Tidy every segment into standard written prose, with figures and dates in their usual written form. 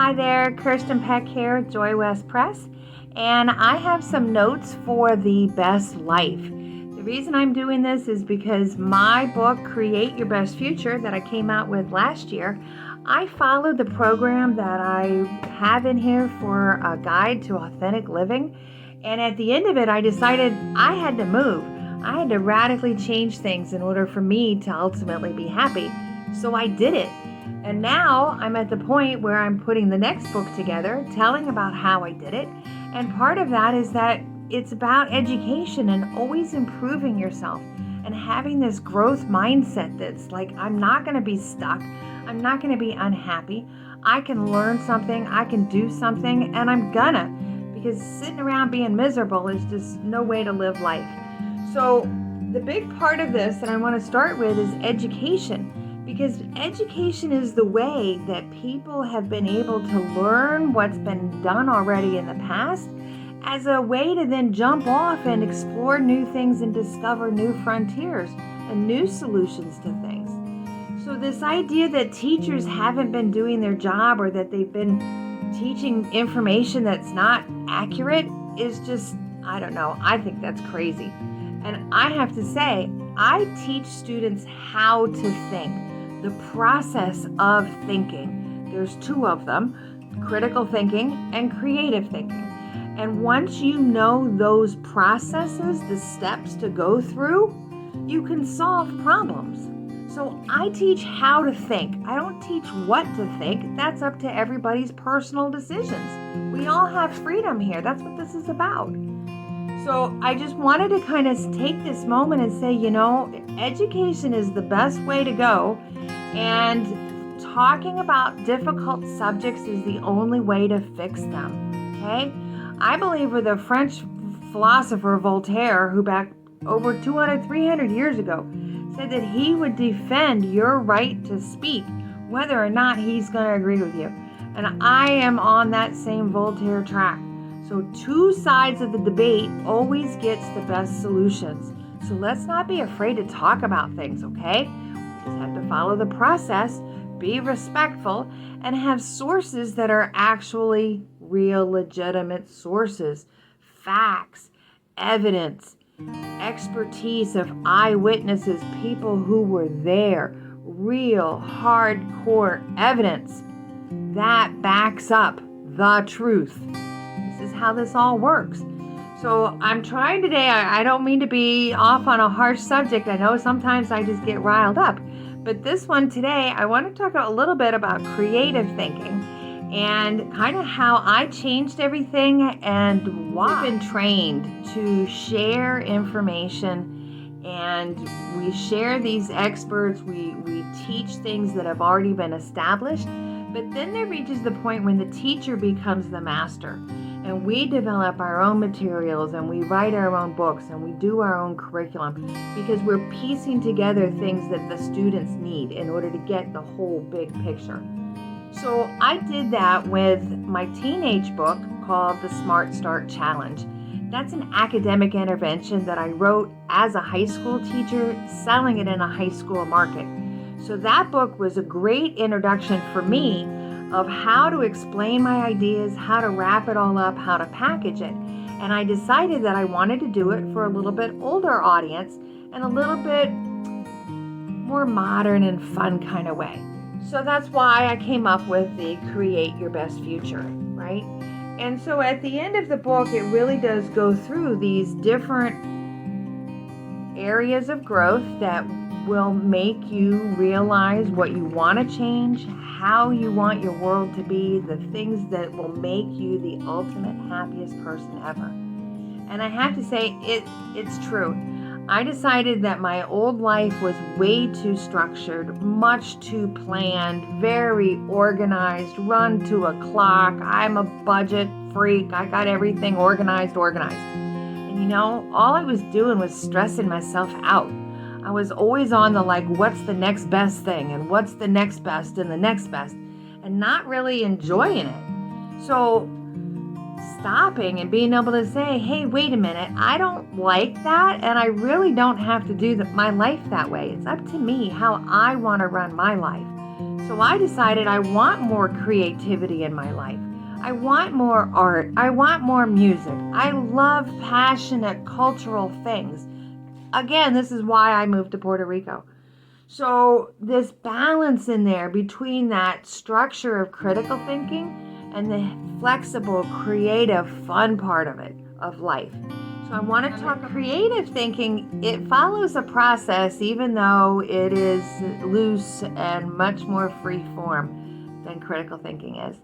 Hi there, Kirsten Peck here, Joy West Press, and I have some notes for the best life. The reason I'm doing this is because my book, Create Your Best Future, that I came out with last year, I followed the program that I have in here for a guide to authentic living, and at the end of it, I decided I had to move. I had to radically change things in order for me to ultimately be happy. So I did it. And now I'm at the point where I'm putting the next book together, telling about how I did it. And part of that is that it's about education and always improving yourself and having this growth mindset that's like, I'm not going to be stuck. I'm not going to be unhappy. I can learn something. I can do something, and I'm gonna, because sitting around being miserable is just no way to live life. So the big part of this that I want to start with is education. Because education is the way that people have been able to learn what's been done already in the past as a way to then jump off and explore new things and discover new frontiers and new solutions to things. So this idea that teachers haven't been doing their job or that they've been teaching information that's not accurate is just, I don't know, I think that's crazy. And I have to say, I teach students how to think. The process of thinking. There's two of them, critical thinking and creative thinking. And once you know those processes, the steps to go through, you can solve problems. So I teach how to think. I don't teach what to think. That's up to everybody's personal decisions. We all have freedom here. That's what this is about. So I just wanted to kind of take this moment and say, education is the best way to go. And talking about difficult subjects is the only way to fix them, okay? I believe with the French philosopher Voltaire, who back over 200, 300 years ago, said that he would defend your right to speak, whether or not he's going to agree with you. And I am on that same Voltaire track. So two sides of the debate always gets the best solutions. So let's not be afraid to talk about things, okay? Just have to follow the process, be respectful, and have sources that are actually real, legitimate sources, facts, evidence, expertise of eyewitnesses, people who were there, real, hardcore evidence that backs up the truth. This is how this all works. So I'm trying today, I don't mean to be off on a harsh subject. I know sometimes I just get riled up. But this one today, I want to talk a little bit about creative thinking and kind of how I changed everything and why. I've been trained to share information, and we share these experts. We teach things that have already been established. But then there reaches the point when the teacher becomes the master. And we develop our own materials and we write our own books and we do our own curriculum because we're piecing together things that the students need in order to get the whole big picture. So I did that with my teenage book called The Smart Start Challenge. That's an academic intervention that I wrote as a high school teacher, selling it in a high school market. So that book was a great introduction for me of how to explain my ideas, how to wrap it all up, how to package it. And I decided that I wanted to do it for a little bit older audience and a little bit more modern and fun kind of way. So that's why I came up with the Create Your Best Future, right? And so at the end of the book, it really does go through these different areas of growth that will make you realize what you want to change, how you want your world to be, the things that will make you the ultimate happiest person ever. And I have to say, it's true. I decided that my old life was way too structured, much too planned, very organized, run to a clock. I'm a budget freak. I got everything organized. And all I was doing was stressing myself out. I was always on the what's the next best thing and what's the next best and the next best, and not really enjoying it. So stopping and being able to say, hey, wait a minute, I don't like that, and I really don't have to do my life that way. It's up to me how I want to run my life. So I decided I want more creativity in my life. I want more art. I want more music. I love passionate cultural things. Again, this is why I moved to Puerto Rico. So this balance in there between that structure of critical thinking and the flexible, creative, fun part of it, of life. So I want to talk creative thinking. It follows a process, even though it is loose and much more free form than critical thinking is.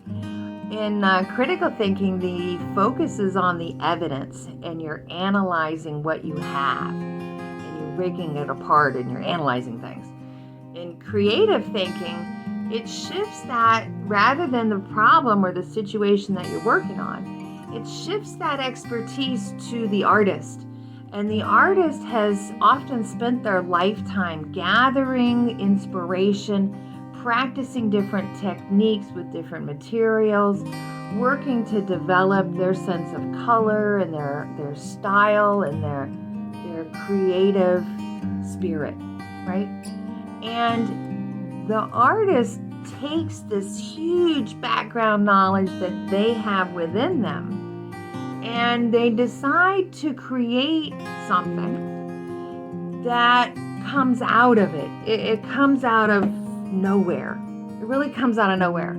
In critical thinking, the focus is on the evidence, and you're analyzing what you have, and you're breaking it apart, and you're analyzing things. In creative thinking, it shifts that, rather than the problem or the situation that you're working on, it shifts that expertise to the artist. And the artist has often spent their lifetime gathering inspiration, practicing different techniques with different materials, working to develop their sense of color and their style and their creative spirit, right? And the artist takes this huge background knowledge that they have within them, and they decide to create something that comes out of it. It comes out of nowhere. It really comes out of nowhere,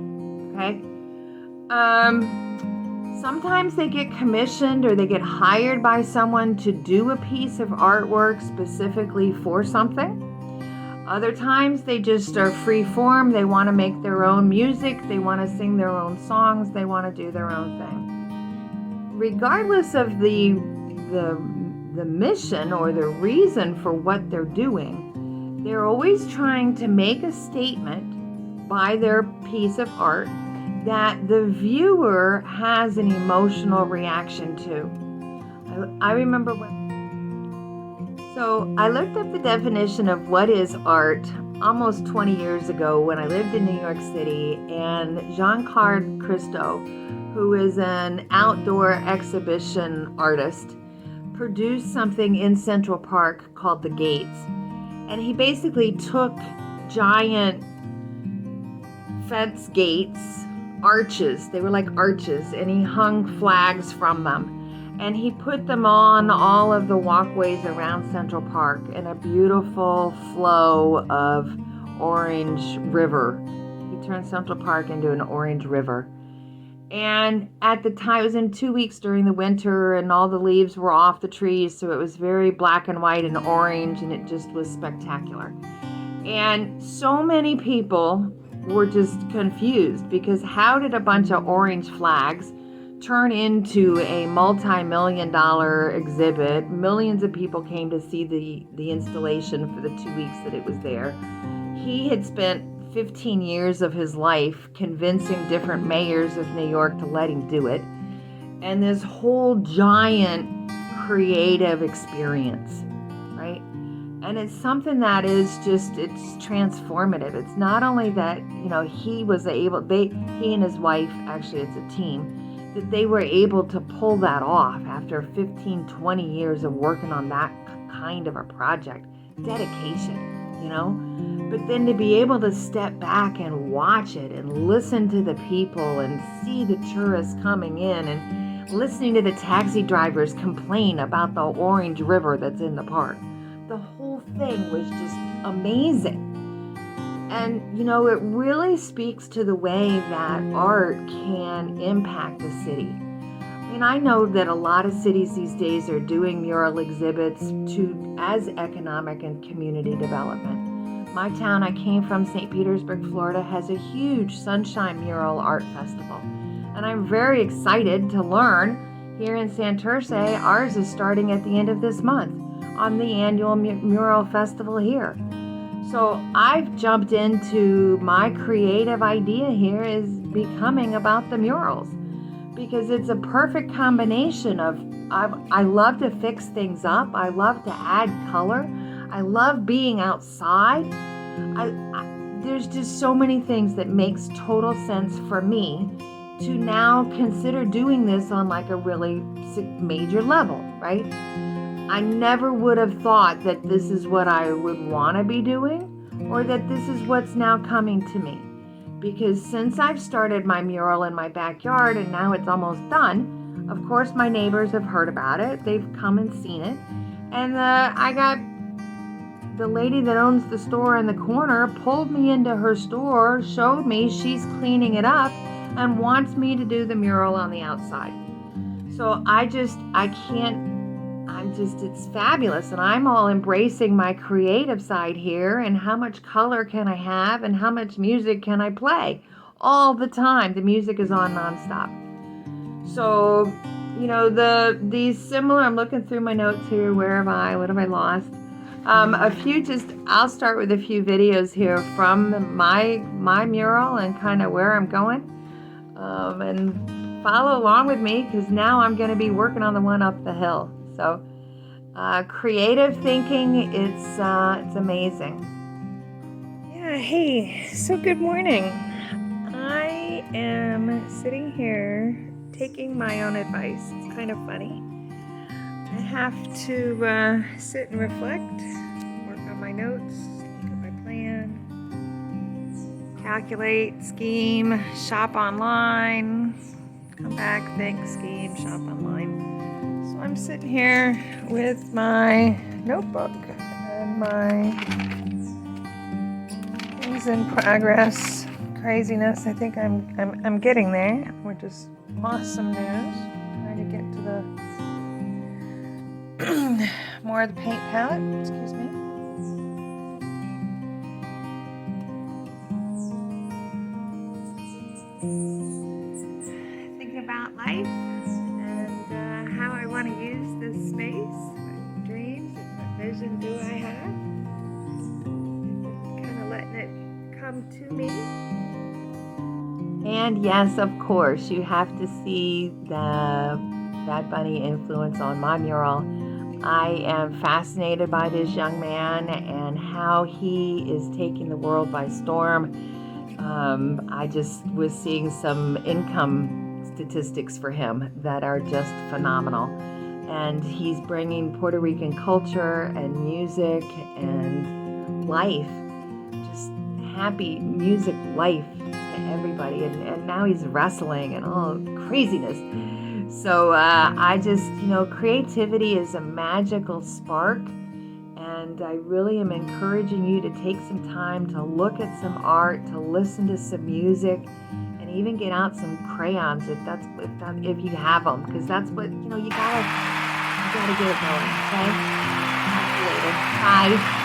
okay? Sometimes they get commissioned or they get hired by someone to do a piece of artwork specifically for something. Other times they just are free form. They want to make their own music. They want to sing their own songs. They want to do their own thing. Regardless of the mission or the reason for what they're doing, they're always trying to make a statement by their piece of art that the viewer has an emotional reaction to. I remember So I looked up the definition of what is art almost 20 years ago when I lived in New York City, and Jean-Claude Christo, who is an outdoor exhibition artist, produced something in Central Park called The Gates. And he basically took giant fence gates, arches, they were like arches, and he hung flags from them. And he put them on all of the walkways around Central Park in a beautiful flow of orange river. He turned Central Park into an orange river. And at the time, it was in 2 weeks during the winter, and all the leaves were off the trees, so it was very black and white and orange, and it just was spectacular. And so many people were just confused, because how did a bunch of orange flags turn into a multi-million-dollar exhibit? Millions of people came to see the installation for the 2 weeks that it was there. He had spent 15 years of his life convincing different mayors of New York to let him do it. And this whole giant creative experience, right? And it's something that is just, it's transformative. It's not only that, he was able, he and his wife, actually it's a team, that they were able to pull that off after 15, 20 years of working on that kind of a project. Dedication, But then to be able to step back and watch it and listen to the people and see the tourists coming in and listening to the taxi drivers complain about the orange river that's in the park. The whole thing was just amazing. And, it really speaks to the way that art can impact a city. I know that a lot of cities these days are doing mural exhibits as economic and community development. My town, I came from, St. Petersburg, Florida, has a huge Sunshine Mural Art Festival. And I'm very excited to learn here in Santurce, ours is starting at the end of this month on the annual Mural Festival here. So I've jumped into my creative idea here is becoming about the murals, because it's a perfect combination of, I love to fix things up. I love to add color. I love being outside. There's just so many things that makes total sense for me to now consider doing this on like a really major level, right? I never would have thought that this is what I would want to be doing, or that this is what's now coming to me. because since I've started my mural in my backyard and now it's almost done, of course my neighbors have heard about it. They've come and seen it. And I got the lady that owns the store in the corner pulled me into her store, showed me she's cleaning it up and wants me to do the mural on the outside. So it's fabulous, and I'm all embracing my creative side here, and how much color can I have and how much music can I play all the time. The music is on nonstop. So, I'm looking through my notes here. What have I lost? I'll start with a few videos here from my mural and kind of where I'm going. And follow along with me, because now I'm going to be working on the one up the hill. So, creative thinking, it's amazing. Yeah, hey, so good morning. I am sitting here taking my own advice. It's kind of funny. I have to sit and reflect, work on my notes, look at my plan, calculate, scheme, shop online, come back, think, scheme, shop online. So I'm sitting here with my notebook and my things in progress, craziness. I think I'm getting there, which is awesome news. Trying to get to the more of the paint palette. Excuse me. Thinking about life and how I want to use this space. What dreams and what vision do I have? Kind of letting it come to me. And yes, of course, you have to see the Bad Bunny influence on my mural. I am fascinated by this young man and how he is taking the world by storm. I just was seeing some income statistics for him that are just phenomenal. And he's bringing Puerto Rican culture and music and life, just happy music life to everybody. And now he's wrestling and all craziness. So creativity is a magical spark, and I really am encouraging you to take some time to look at some art, to listen to some music, and even get out some crayons if you have them, because that's what you gotta get it going. Okay, talk to you later. Bye.